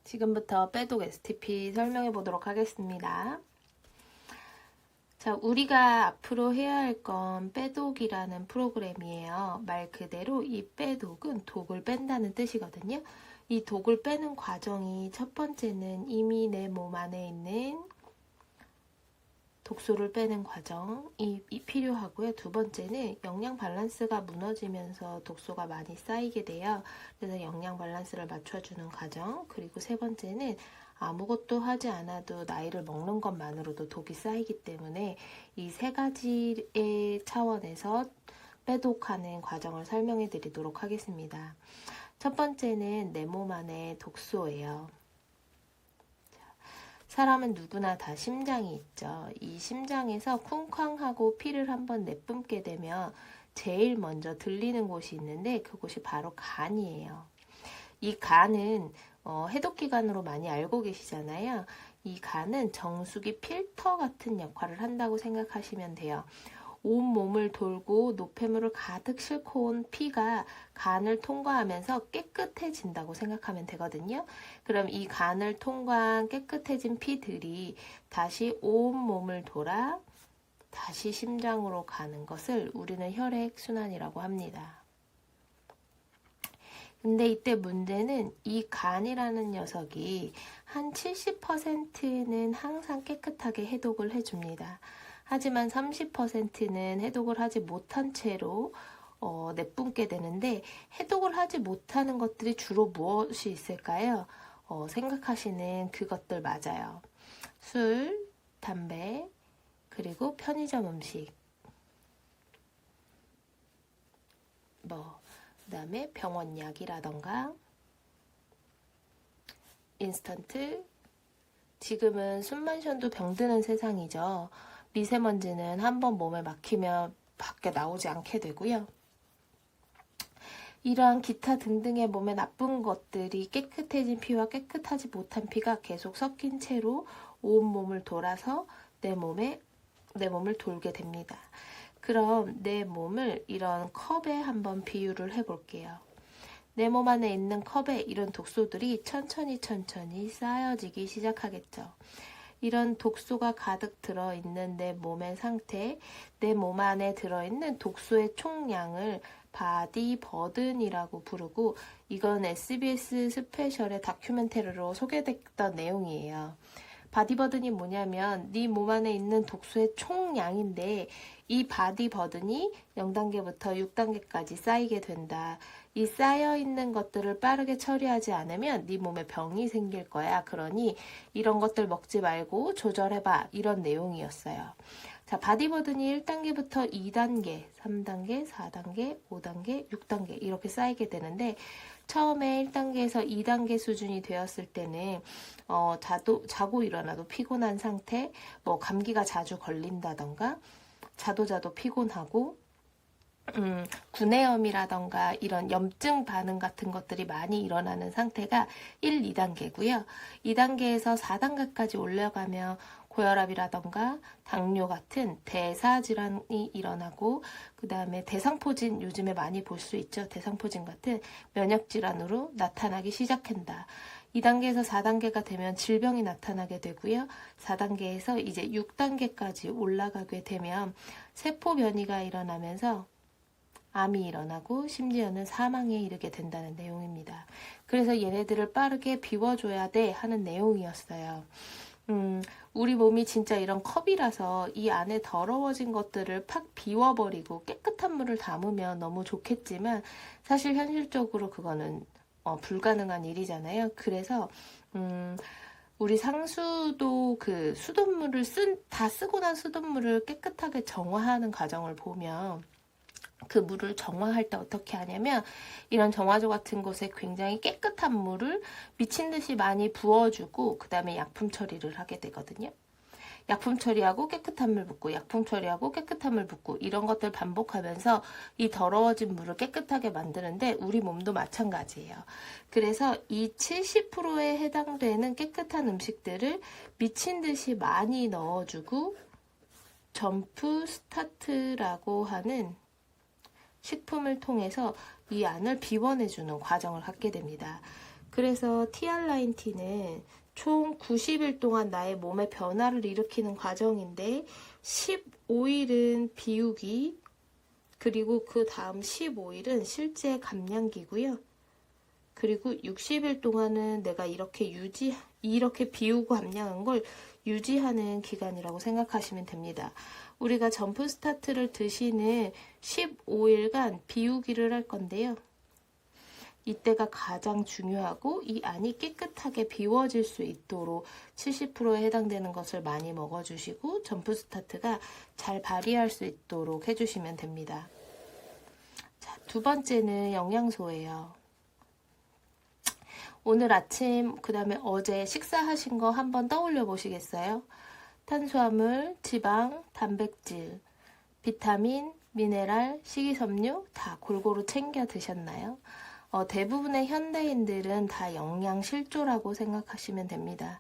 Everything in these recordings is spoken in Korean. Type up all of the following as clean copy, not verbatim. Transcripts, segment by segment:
지금부터 빼독 STP 설명해 보도록 하겠습니다. 자, 우리가 앞으로 해야 할 건 빼독이라는 프로그램이에요. 말 그대로 이 빼독은 독을 뺀다는 뜻이거든요. 이 독을 빼는 과정이 첫 번째는 이미 내 몸 안에 있는 독소를 빼는 과정이 필요하고요. 두 번째는 영양 밸런스가 무너지면서 독소가 많이 쌓이게 돼요. 그래서 영양 밸런스를 맞춰주는 과정. 그리고 세 번째는 아무것도 하지 않아도 나이를 먹는 것만으로도 독이 쌓이기 때문에 이 세 가지의 차원에서 빼독하는 과정을 설명해 드리도록 하겠습니다. 첫 번째는 내 몸 안에 독소예요. 사람은 누구나 다 심장이 있죠. 이 심장에서 쿵쾅하고 피를 한번 내뿜게 되면 제일 먼저 들리는 곳이 있는데 그곳이 바로 간이에요. 이 간은 해독기관으로 많이 알고 계시잖아요. 이 간은 정수기 필터 같은 역할을 한다고 생각하시면 돼요. 온 몸을 돌고 노폐물을 가득 싣고 온 피가 간을 통과하면서 깨끗해진다고 생각하면 되거든요. 그럼 이 간을 통과한 깨끗해진 피들이 다시 온 몸을 돌아 다시 심장으로 가는 것을 우리는 혈액순환이라고 합니다. 근데 이때 문제는 이 간이라는 녀석이 한 70%는 항상 깨끗하게 해독을 해줍니다. 하지만 30%는 해독을 하지 못한 채로 내뿜게 되는데 해독을 하지 못하는 것들이 주로 무엇이 있을까요? 생각하시는 그것들 맞아요. 술, 담배, 그리고 편의점 음식, 그 다음에 병원 약이라던가 인스턴트, 지금은 숨만 쉬어도 병드는 세상이죠. 미세먼지는 한번 몸에 막히면 밖에 나오지 않게 되고요. 이러한 기타 등등의 몸에 나쁜 것들이 깨끗해진 피와 깨끗하지 못한 피가 계속 섞인 채로 온 몸을 돌아서 내 몸을 돌게 됩니다. 그럼 내 몸을 이런 컵에 한번 비유를 해볼게요. 내 몸 안에 있는 컵에 이런 독소들이 천천히 쌓여지기 시작하겠죠. 이런 독소가 가득 들어있는 내 몸의 상태, 내 몸 안에 들어있는 독소의 총량을 바디 버든이라고 부르고 이건 SBS 스페셜의 다큐멘터리로 소개됐던 내용이에요. 바디 버든이 뭐냐면 네 몸 안에 있는 독소의 총량인데 이 바디 버든이 0단계부터 6단계까지 쌓이게 된다. 이 쌓여있는 것들을 빠르게 처리하지 않으면 네 몸에 병이 생길 거야. 그러니 이런 것들 먹지 말고 조절해봐. 이런 내용이었어요. 자, 바디버든이 1단계부터 2단계, 3단계, 4단계, 5단계, 6단계 이렇게 쌓이게 되는데 처음에 1단계에서 2단계 수준이 되었을 때는 자고 일어나도 피곤한 상태, 감기가 자주 걸린다던가 자도 피곤하고 구내염이라던가 이런 염증 반응 같은 것들이 많이 일어나는 상태가 1, 2단계고요. 2단계에서 4단계까지 올라가면 고혈압이라던가 당뇨 같은 대사질환이 일어나고 그 다음에 대상포진 요즘에 많이 볼 수 있죠. 대상포진 같은 면역질환으로 나타나기 시작한다. 2단계에서 4단계가 되면 질병이 나타나게 되고요. 4단계에서 이제 6단계까지 올라가게 되면 세포 변이가 일어나면서 암이 일어나고 심지어는 사망에 이르게 된다는 내용입니다. 그래서 얘네들을 빠르게 비워줘야 돼 하는 내용이었어요. 우리 몸이 진짜 이런 컵이라서 이 안에 더러워진 것들을 팍 비워버리고 깨끗한 물을 담으면 너무 좋겠지만 사실 현실적으로 그거는 불가능한 일이잖아요. 그래서 우리 상수도 그 수돗물을 다 쓰고 난 수돗물을 깨끗하게 정화하는 과정을 보면 그 물을 정화할 때 어떻게 하냐면 이런 정화조 같은 곳에 굉장히 깨끗한 물을 미친 듯이 많이 부어주고 그 다음에 약품 처리를 하게 되거든요. 약품 처리하고 깨끗한 물 붓고 약품 처리하고 깨끗한 물 붓고 이런 것들 반복하면서 이 더러워진 물을 깨끗하게 만드는데 우리 몸도 마찬가지예요. 그래서 이 70%에 해당되는 깨끗한 음식들을 미친 듯이 많이 넣어주고 점프 스타트라고 하는 식품을 통해서 이 안을 비워내주는 과정을 갖게 됩니다. 그래서 TR9T는 총 90일 동안 나의 몸에 변화를 일으키는 과정인데 15일은 비우기, 그리고 그 다음 15일은 실제 감량기고요. 그리고 60일 동안은 내가 이렇게 비우고 감량한 걸 유지하는 기간이라고 생각하시면 됩니다. 우리가 점프 스타트를 드시는 15일간 비우기를 할 건데요. 이때가 가장 중요하고 이 안이 깨끗하게 비워질 수 있도록 70%에 해당되는 것을 많이 먹어주시고 점프 스타트가 잘 발휘할 수 있도록 해주시면 됩니다. 자, 두 번째는 영양소예요. 오늘 아침, 그 다음에 어제 식사하신 거 한번 떠올려 보시겠어요? 탄수화물, 지방, 단백질, 비타민, 미네랄, 식이섬유 다 골고루 챙겨 드셨나요? 대부분의 현대인들은 다 영양실조라고 생각하시면 됩니다.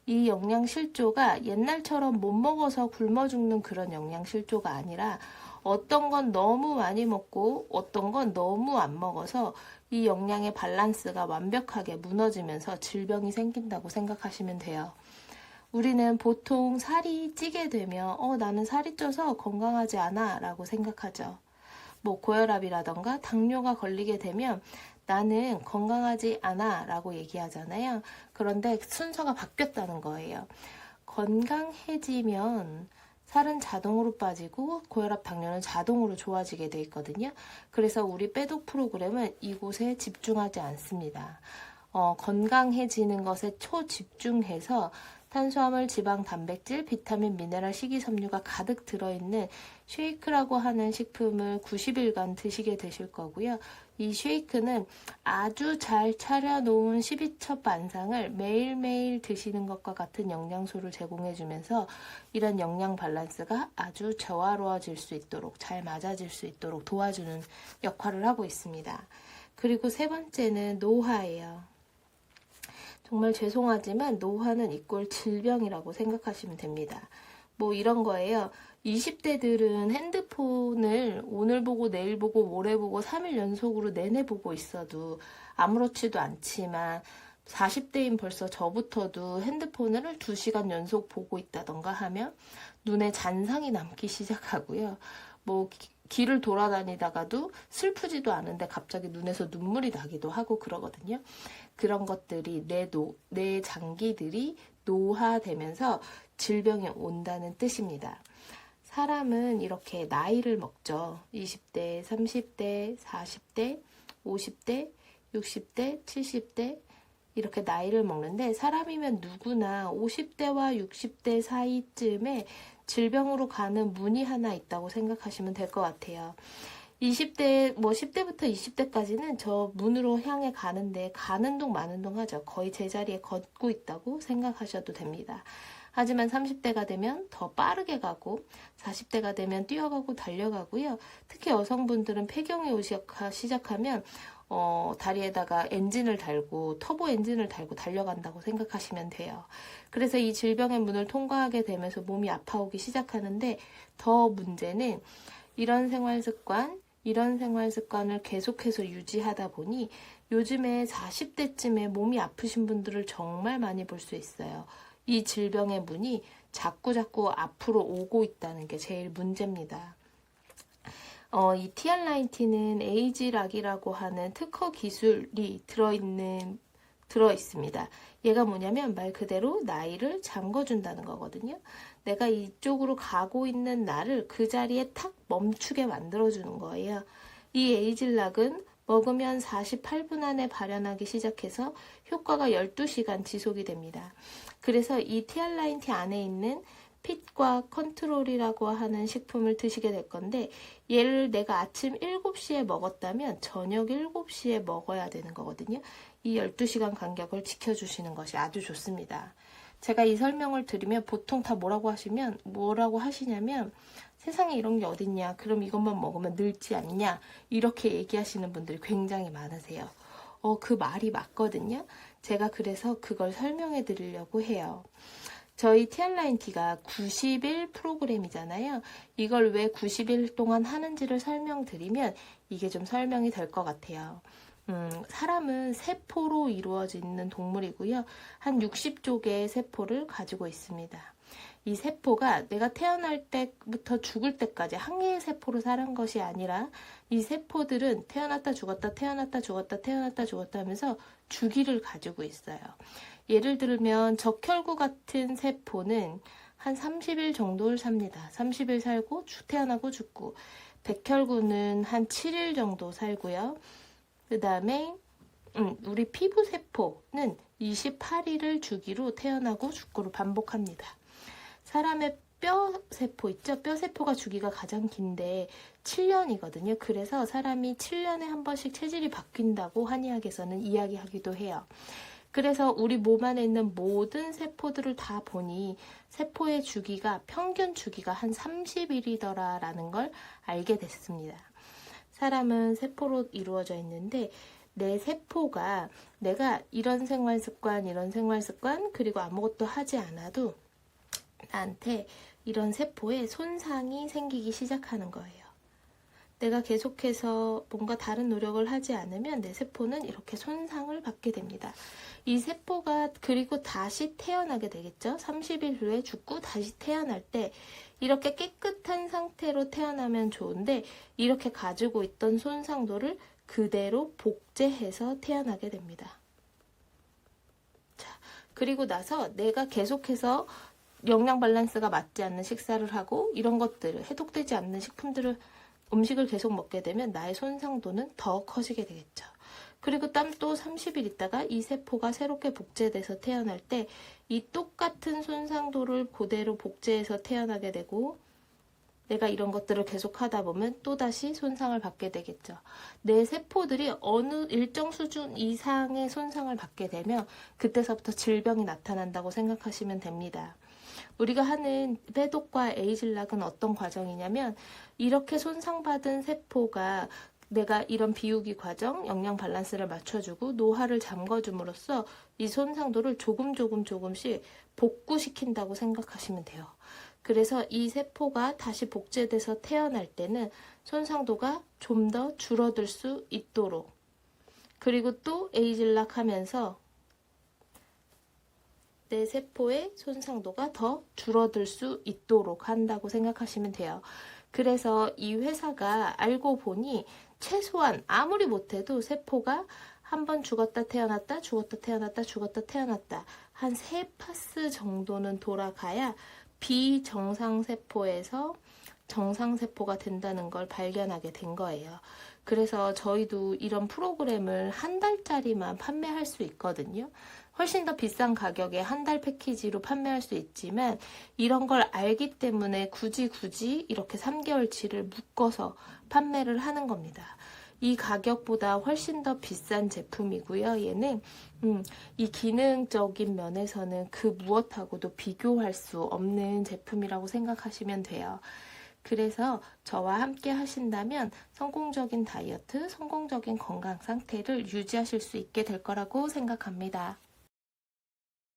이 영양실조가 옛날처럼 못 먹어서 굶어 죽는 그런 영양실조가 아니라 어떤 건 너무 많이 먹고 어떤 건 너무 안 먹어서 이 영양의 밸런스가 완벽하게 무너지면서 질병이 생긴다고 생각하시면 돼요. 우리는 보통 살이 찌게 되면 나는 살이 쪄서 건강하지 않아 라고 생각하죠. 고혈압이라던가 당뇨가 걸리게 되면 나는 건강하지 않아 라고 얘기하잖아요. 그런데 순서가 바뀌었다는 거예요. 건강해지면 살은 자동으로 빠지고 고혈압, 당뇨는 자동으로 좋아지게 돼 있거든요. 그래서 우리 빼독 프로그램은 이곳에 집중하지 않습니다. 건강해지는 것에 초집중해서 탄수화물, 지방, 단백질, 비타민, 미네랄, 식이섬유가 가득 들어있는 쉐이크라고 하는 식품을 90일간 드시게 되실 거고요. 이 쉐이크는 아주 잘 차려놓은 12첩 반상을 매일매일 드시는 것과 같은 영양소를 제공해주면서 이런 영양 밸런스가 아주 조화로워질 수 있도록, 잘 맞아질 수 있도록 도와주는 역할을 하고 있습니다. 그리고 세 번째는 노화예요. 정말 죄송하지만 노화는 이꼴 질병이라고 생각하시면 됩니다. 이런 거예요. 20대들은 핸드폰을 오늘 보고 내일 보고 모레 보고 3일 연속으로 내내 보고 있어도 아무렇지도 않지만 40대인 벌써 저부터도 핸드폰을 2시간 연속 보고 있다던가 하면 눈에 잔상이 남기 시작하고요. 길을 돌아다니다가도 슬프지도 않은데 갑자기 눈에서 눈물이 나기도 하고 그러거든요. 그런 것들이 내 장기들이 노화되면서 질병이 온다는 뜻입니다. 사람은 이렇게 나이를 먹죠. 20대, 30대, 40대, 50대, 60대, 70대 이렇게 나이를 먹는데 사람이면 누구나 50대와 60대 사이쯤에 질병으로 가는 문이 하나 있다고 생각하시면 될 것 같아요. 20대, 10대부터 20대까지는 저 문으로 향해 가는데 가는 동 마는 동 하죠. 거의 제자리에 걷고 있다고 생각하셔도 됩니다. 하지만 30대가 되면 더 빠르게 가고 40대가 되면 뛰어가고 달려가고요. 특히 여성분들은 폐경이 오기 시작하면 다리에다가 엔진을 달고 터보 엔진을 달고 달려간다고 생각하시면 돼요. 그래서 이 질병의 문을 통과하게 되면서 몸이 아파오기 시작하는데 더 문제는 이런 생활 습관을 계속해서 유지하다 보니 요즘에 40대쯤에 몸이 아프신 분들을 정말 많이 볼 수 있어요. 이 질병의 문이 자꾸 앞으로 오고 있다는 게 제일 문제입니다. 이 TR9T는 에이지락이라고 하는 특허 기술이 들어있습니다. 얘가 뭐냐면 말 그대로 나이를 잠궈준다는 거거든요. 내가 이쪽으로 가고 있는 나를 그 자리에 탁 멈추게 만들어주는 거예요. 이 에이질락은 먹으면 48분 안에 발현하기 시작해서 효과가 12시간 지속이 됩니다. 그래서 이 TR9T 안에 있는 핏과 컨트롤이라고 하는 식품을 드시게 될 건데 얘를 내가 아침 7시에 먹었다면 저녁 7시에 먹어야 되는 거거든요. 이 12시간 간격을 지켜주시는 것이 아주 좋습니다. 제가 이 설명을 드리면 보통 다 뭐라고 하시냐면 세상에 이런 게 어딨냐, 그럼 이것만 먹으면 늙지 않냐, 이렇게 얘기하시는 분들이 굉장히 많으세요. 그 말이 맞거든요. 제가 그래서 그걸 설명해 드리려고 해요. 저희 TR9T가 90일 프로그램이잖아요. 이걸 왜 90일 동안 하는지를 설명드리면 이게 좀 설명이 될 것 같아요. 사람은 세포로 이루어져 있는 동물이고요. 한 60쪽의 세포를 가지고 있습니다. 이 세포가 내가 태어날 때부터 죽을 때까지 한 개의 세포로 사는 것이 아니라 이 세포들은 태어났다 죽었다 태어났다 죽었다 태어났다 죽었다 하면서 주기를 가지고 있어요. 예를 들면 적혈구 같은 세포는 한 30일 정도를 삽니다. 30일 살고 태어나고 죽고, 백혈구는 한 7일 정도 살고요. 그 다음에 우리 피부세포는 28일을 주기로 태어나고 죽고를 반복합니다. 사람의 뼈세포 있죠? 뼈세포가 주기가 가장 긴데 7년이거든요. 그래서 사람이 7년에 한 번씩 체질이 바뀐다고 한의학에서는 이야기하기도 해요. 그래서 우리 몸 안에 있는 모든 세포들을 다 보니 세포의 주기가, 평균 주기가 한 30일이더라라는 걸 알게 됐습니다. 사람은 세포로 이루어져 있는데 내 세포가 내가 이런 생활 습관, 그리고 아무것도 하지 않아도 나한테 이런 세포에 손상이 생기기 시작하는 거예요. 내가 계속해서 뭔가 다른 노력을 하지 않으면 내 세포는 이렇게 손상을 받게 됩니다. 이 세포가 그리고 다시 태어나게 되겠죠. 30일 후에 죽고 다시 태어날 때 이렇게 깨끗한 상태로 태어나면 좋은데 이렇게 가지고 있던 손상도를 그대로 복제해서 태어나게 됩니다. 자, 그리고 나서 내가 계속해서 영양 밸런스가 맞지 않는 식사를 하고 이런 것들을, 해독되지 않는 음식을 계속 먹게 되면 나의 손상도는 더 커지게 되겠죠. 그리고 또 30일 있다가 이 세포가 새롭게 복제돼서 태어날 때 이 똑같은 손상도를 그대로 복제해서 태어나게 되고, 내가 이런 것들을 계속 하다 보면 또다시 손상을 받게 되겠죠. 내 세포들이 어느 일정 수준 이상의 손상을 받게 되면 그때서부터 질병이 나타난다고 생각하시면 됩니다. 우리가 하는 해독과 에이즐락은 어떤 과정이냐면, 이렇게 손상받은 세포가 내가 이런 비우기 과정, 영양 밸런스를 맞춰주고 노화를 잠궈줌으로써 이 손상도를 조금씩 복구시킨다고 생각하시면 돼요. 그래서 이 세포가 다시 복제돼서 태어날 때는 손상도가 좀 더 줄어들 수 있도록, 그리고 또 에이즐락 하면서 내 세포의 손상도가 더 줄어들 수 있도록 한다고 생각하시면 돼요. 그래서 이 회사가 알고 보니 최소한 아무리 못해도 세포가 한 번 죽었다 태어났다 죽었다 태어났다 죽었다 태어났다 한 3파스 정도는 돌아가야 비정상세포에서 정상세포가 된다는 걸 발견하게 된 거예요. 그래서 저희도 이런 프로그램을 한 달짜리만 판매할 수 있거든요. 훨씬 더 비싼 가격에 한 달 패키지로 판매할 수 있지만 이런 걸 알기 때문에 굳이 이렇게 3개월치를 묶어서 판매를 하는 겁니다. 이 가격보다 훨씬 더 비싼 제품이고요. 얘는 이 기능적인 면에서는 그 무엇하고도 비교할 수 없는 제품이라고 생각하시면 돼요. 그래서 저와 함께 하신다면 성공적인 다이어트, 성공적인 건강 상태를 유지하실 수 있게 될 거라고 생각합니다.